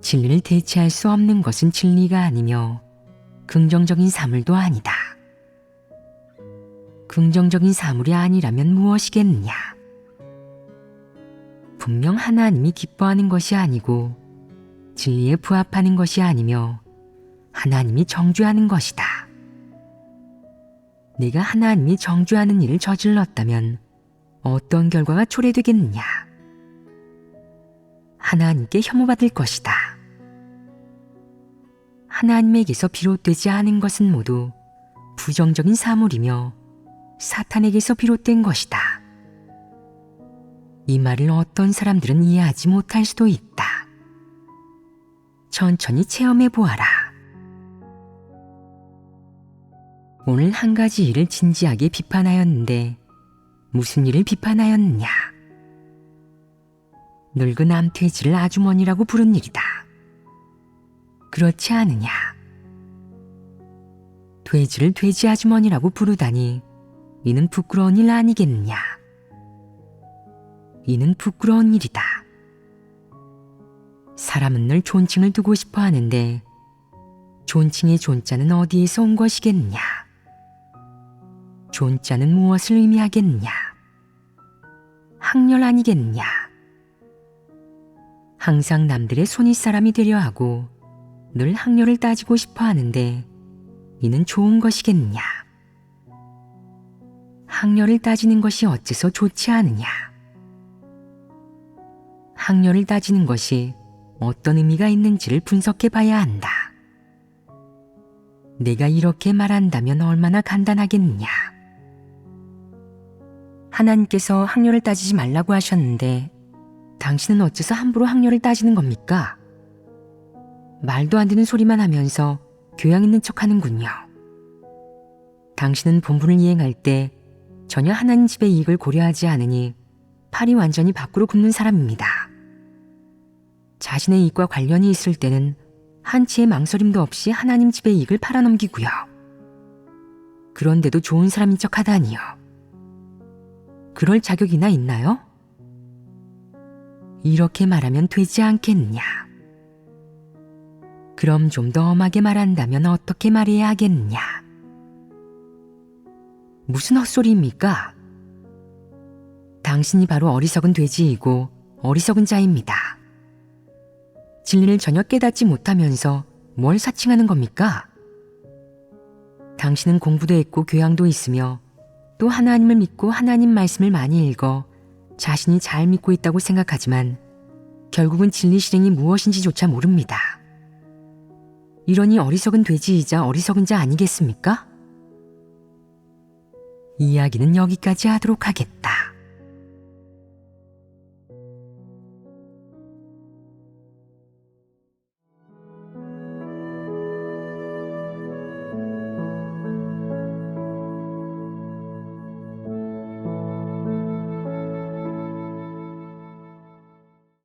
진리를 대체할 수 없는 것은 진리가 아니며 긍정적인 사물도 아니다. 긍정적인 사물이 아니라면 무엇이겠느냐? 분명 하나님이 기뻐하는 것이 아니고 진리에 부합하는 것이 아니며 하나님이 정죄하는 것이다. 내가 하나님이 정죄하는 일을 저질렀다면 어떤 결과가 초래되겠느냐? 하나님께 혐오받을 것이다. 하나님에게서 비롯되지 않은 것은 모두 부정적인 사물이며 사탄에게서 비롯된 것이다. 이 말을 어떤 사람들은 이해하지 못할 수도 있다. 천천히 체험해 보아라. 오늘 한 가지 일을 진지하게 비판하였는데 무슨 일을 비판하였느냐? 늙은 암돼지를 아주머니라고 부른 일이다. 그렇지 않으냐? 돼지를 돼지 아주머니라고 부르다니 이는 부끄러운 일 아니겠느냐? 이는 부끄러운 일이다. 사람은 늘 존칭을 두고 싶어 하는데 존칭의 존자는 어디에서 온 것이겠느냐? 존자는 무엇을 의미하겠느냐? 학렬 아니겠느냐? 항상 남들의 손윗사람이 되려 하고 늘 학렬을 따지고 싶어 하는데 이는 좋은 것이겠느냐? 학렬을 따지는 것이 어째서 좋지 않으냐? 학렬을 따지는 것이 어떤 의미가 있는지를 분석해 봐야 한다. 내가 이렇게 말한다면 얼마나 간단하겠느냐. 하나님께서 학렬을 따지지 말라고 하셨는데 당신은 어째서 함부로 학렬을 따지는 겁니까? 말도 안 되는 소리만 하면서 교양 있는 척하는군요. 당신은 본분을 이행할 때 전혀 하나님 집의 이익을 고려하지 않으니 팔이 완전히 밖으로 굽는 사람입니다. 자신의 이익과 관련이 있을 때는 한치의 망설임도 없이 하나님 집의 이익을 팔아넘기고요. 그런데도 좋은 사람인 척하다니요. 그럴 자격이나 있나요? 이렇게 말하면 되지 않겠느냐. 그럼 좀 더 엄하게 말한다면 어떻게 말해야 하겠느냐. 무슨 헛소리입니까? 당신이 바로 어리석은 돼지이고 어리석은 자입니다. 진리를 전혀 깨닫지 못하면서 뭘 사칭하는 겁니까? 당신은 공부도 했고 교양도 있으며 또 하나님을 믿고 하나님 말씀을 많이 읽어 자신이 잘 믿고 있다고 생각하지만 결국은 진리 실행이 무엇인지조차 모릅니다. 이러니 어리석은 돼지이자 어리석은 자 아니겠습니까? 이야기는 여기까지 하도록 하겠다.